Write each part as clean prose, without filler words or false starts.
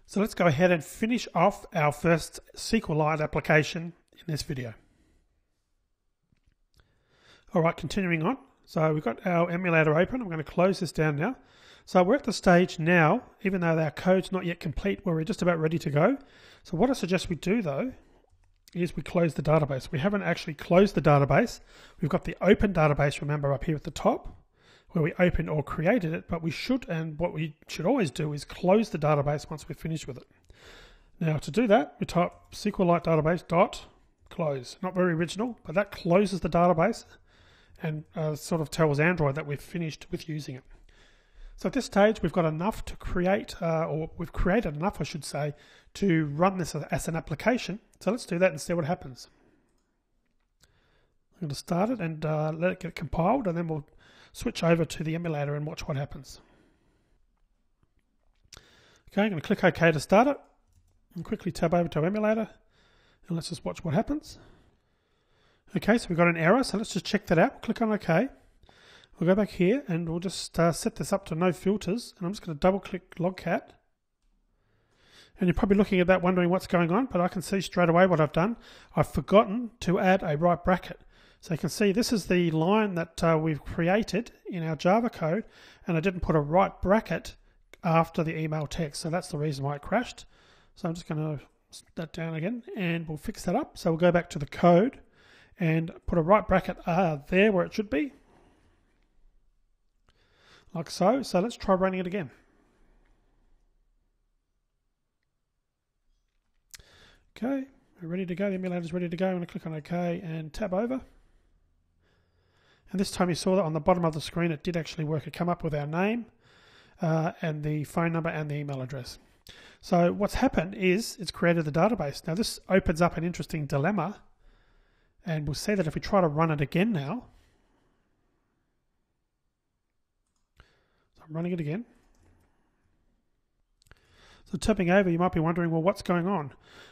So let's go ahead and finish off our first SQLite application in this video. Alright, continuing on. So we've got our emulator open. I'm going to close this down now. So we're at the stage now, even though our code's not yet complete, where we're just about ready to go. So what I suggest we do though, is we close the database. We haven't actually closed the database. We've got the open database, remember, up here at the top, where we opened or created it, but we should, and what we should always do is close the database once we're finished with it. Now to do that, we type SQLite database dot close. Not very original, but that closes the database and sort of tells Android that we've finished with using it. So at this stage, we've got enough to create, or we've created enough, I should say, to run this as an application. So let's do that and see what happens. I'm going to start it and let it get compiled, and then we'll switch over to the emulator and watch what happens. Okay, I'm going to click OK to start it, and quickly tab over to our emulator, and let's just watch what happens. Okay, so we've got an error, so let's just check that out. Click on OK. We'll go back here and we'll just set this up to no filters, and I'm just going to double click Logcat. And you're probably looking at that wondering what's going on, but I can see straight away what I've done. I've forgotten to add a right bracket. So you can see this is the line that we've created in our Java code, and I didn't put a right bracket after the email text, so that's the reason why it crashed. So I'm just going to set that down again, and we'll fix that up. So we'll go back to the code and put a right bracket there where it should be. Like so. So let's try running it again. Okay, we're ready to go. The emulator's ready to go. I'm going to click on OK and tab over. And this time you saw that on the bottom of the screen it did actually work. It came up with our name and the phone number and the email address. So what's happened is it's created the database. Now this opens up an interesting dilemma, and we'll see that if we try to run it again now. I'm running it again. So tapping over, you might be wondering, well, what's going on?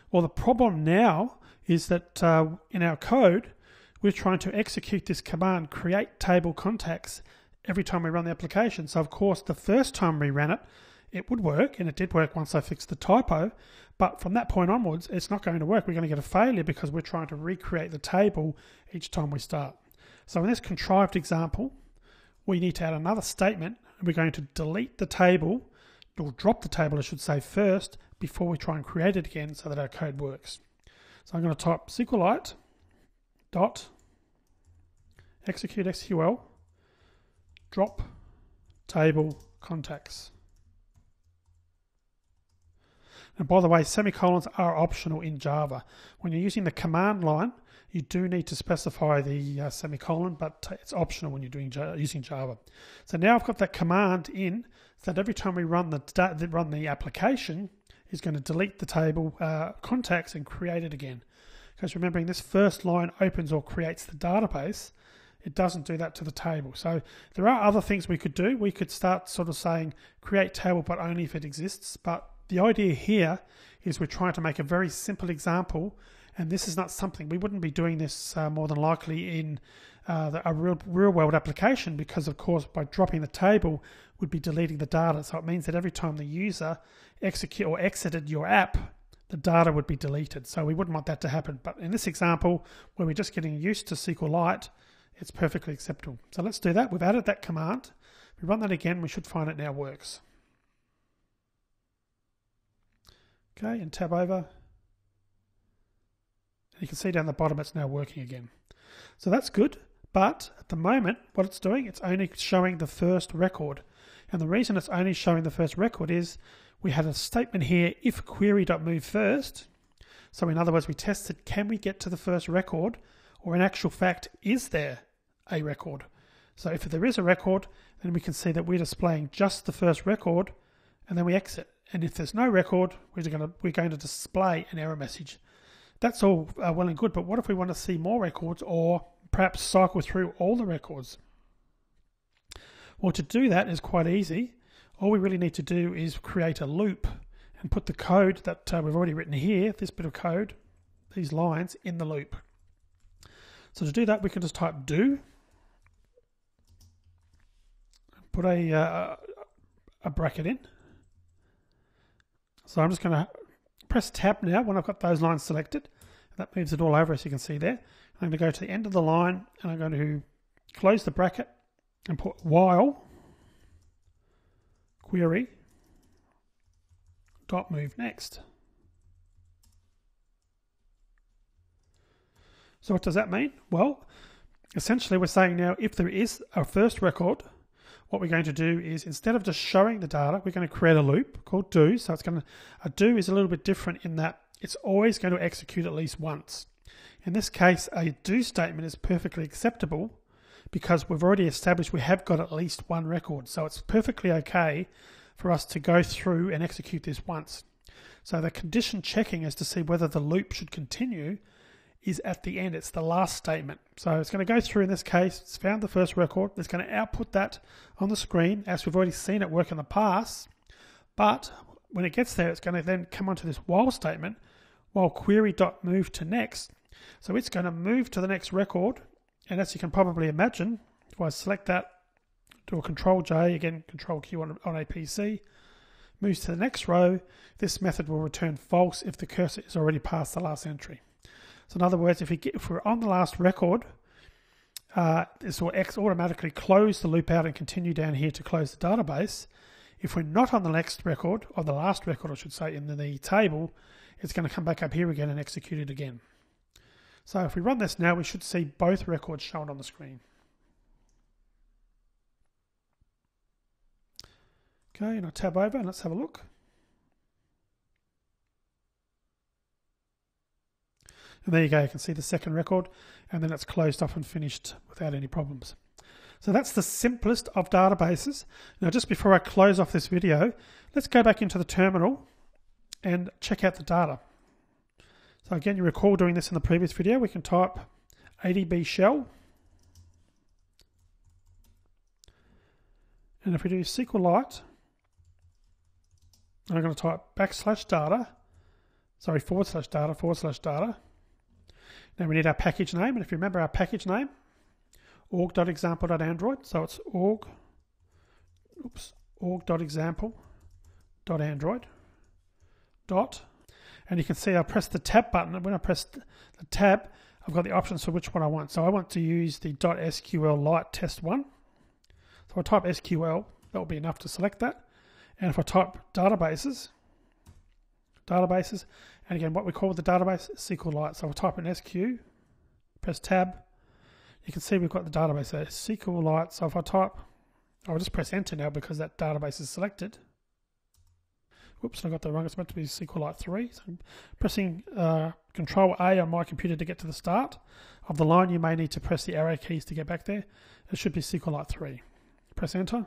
Well, the problem now is that in our code, we're trying to execute this command, create table contacts, every time we run the application. So of course, the first time we ran it, it would work, and it did work once I fixed the typo. But from that point onwards, it's not going to work. We're going to get a failure because we're trying to recreate the table each time we start. So in this contrived example, we need to add another statement. We're going to delete the table, or drop the table I should say, first before we try and create it again so that our code works. So I'm going to type SQLite dot execute SQL drop table contacts. And by the way, semicolons are optional in Java. When you're using the command line, you do need to specify the semicolon, but it's optional when you're using Java. So now I've got that command in, so that every time we run the application, is going to delete the table contacts and create it again. Because remembering, this first line opens or creates the database, it doesn't do that to the table. So there are other things we could do. We could start sort of saying create table, but only if it exists. But the idea here is we're trying to make a very simple example. And this is not something, we wouldn't be doing this more than likely in a real world application, because of course by dropping the table would be deleting the data. So it means that every time the user exited your app, the data would be deleted. So we wouldn't want that to happen. But in this example, where we're just getting used to SQLite, it's perfectly acceptable. So let's do that. We've added that command. If we run that again, we should find it now works. Okay, and tab over. You can see down the bottom it's now working again. So that's good, but at the moment what it's doing, it's only showing the first record. And the reason it's only showing the first record is we had a statement here, if query.move first. So in other words, we tested, can we get to the first record, or in actual fact, is there a record? So if there is a record, then we can see that we're displaying just the first record, and then we exit. And if there's no record, we're going to display an error message. That's all well and good, but what if we want to see more records, or perhaps cycle through all the records? Well, to do that is quite easy. All we really need to do is create a loop and put the code that we've already written here, this bit of code, these lines, in the loop. So to do that, we can just type do, put a bracket in. So I'm just going to press tab now when I've got those lines selected. That moves it all over, as you can see there. I'm going to go to the end of the line and I'm going to close the bracket and put while query dot move next. So what does that mean? Well, essentially we're saying now if there is a first record, what we're going to do is instead of just showing the data, we're going to create a loop called do. So it's going to, a do is a little bit different in that it's always going to execute at least once. In this case, a do statement is perfectly acceptable because we've already established we have got at least one record. So it's perfectly okay for us to go through and execute this once. So the condition checking as to see whether the loop should continue is at the end. It's the last statement. So it's going to go through in this case. It's found the first record. It's going to output that on the screen as we've already seen it work in the past. But when it gets there, it's going to then come onto this while statement, while query.move to next. So it's going to move to the next record. And as you can probably imagine, if I select that, do a Control J, again Control Q on a PC, moves to the next row, this method will return false if the cursor is already past the last entry. So in other words, if we're on the last record, this will automatically close the loop out and continue down here to close the database. If we're not on the next record, or the last record I should say, in the table, it's going to come back up here again and execute it again. So if we run this now, we should see both records shown on the screen. Okay, and I'll tab over and let's have a look. And there you go, you can see the second record, and then it's closed off and finished without any problems. So that's the simplest of databases. Now just before I close off this video, let's go back into the terminal and check out the data. So again, you recall doing this in the previous video. We can type adb shell. And if we do SQLite, I'm going to type /data, /data. Now we need our package name. And if you remember our package name, org.example.android. So it's org.example.android. And you can see I press the tab button, and when I press the tab, I've got the options for which one I want. So I want to use the .sqlite test1. So I type SQL, that will be enough to select that. And if I type databases, and again, what we call the database, SQLite. So I'll type in SQ, press tab. You can see we've got the database there, SQLite. So if I type, I'll just press enter now because that database is selected. Whoops, I got that wrong. It's meant to be SQLite 3. So I'm pressing Control A on my computer to get to the start of the line. You may need to press the arrow keys to get back there. It should be SQLite 3. Press enter.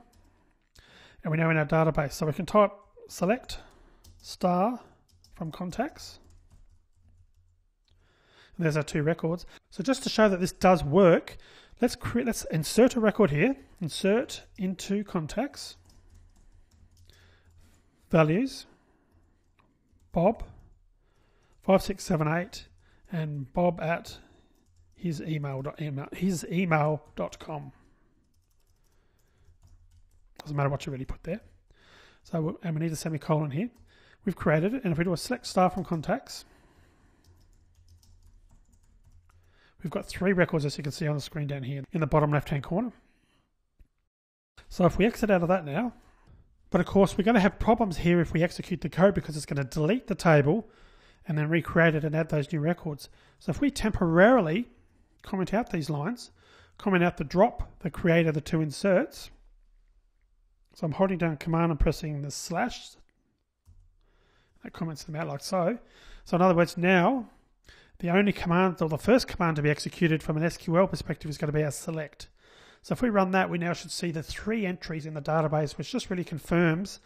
And we're now in our database. So we can type select star from contacts. And there's our two records. So just to show that this does work, let's insert a record here. Insert into contacts. Values, Bob, 5678, and Bob at his email.com. Doesn't matter what you really put there. So, and we need a semicolon here. We've created it, and if we do a select star from contacts, we've got three records, as you can see on the screen down here in the bottom left-hand corner. So if we exit out of that now, but of course, we're going to have problems here if we execute the code because it's going to delete the table and then recreate it and add those new records. So if we temporarily comment out these lines, comment out the drop that created the two inserts. So I'm holding down Command and pressing the slash. That comments them out like so. So in other words, now the only command, or the first command to be executed from an SQL perspective is going to be our select. So if we run that, we now should see the three entries in the database, which just really confirms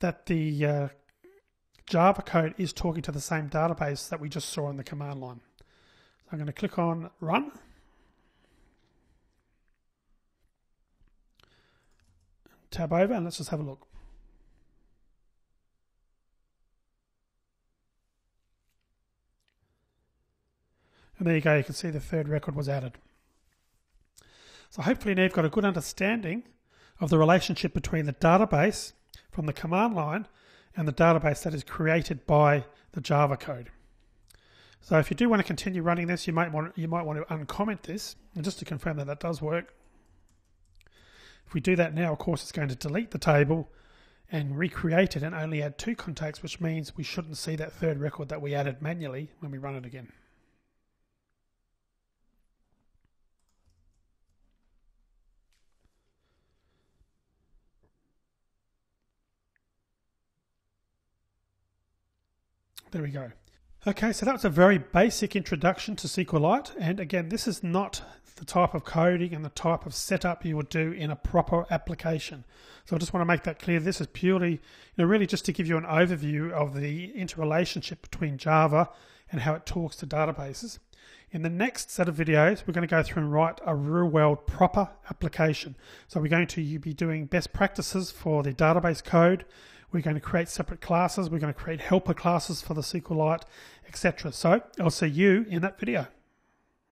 that the Java code is talking to the same database that we just saw in the command line. So I'm going to click on Run. Tab over, and let's just have a look. And there you go, you can see the third record was added. So hopefully now you've got a good understanding of the relationship between the database from the command line and the database that is created by the Java code. So if you do want to continue running this, you might want to uncomment this, and just to confirm that that does work. If we do that now, of course, it's going to delete the table and recreate it and only add 2 contacts, which means we shouldn't see that third record that we added manually when we run it again. There we go. Okay, so that was a very basic introduction to SQLite, and again, this is not the type of coding and the type of setup you would do in a proper application. So I just want to make that clear. This is purely, really just to give you an overview of the interrelationship between Java and how it talks to databases. In the next set of videos, we're going to go through and write a real-world proper application. So we're going to be doing best practices for the database code. We're going to create separate classes. We're going to create helper classes for the SQLite, etc. So I'll see you in that video.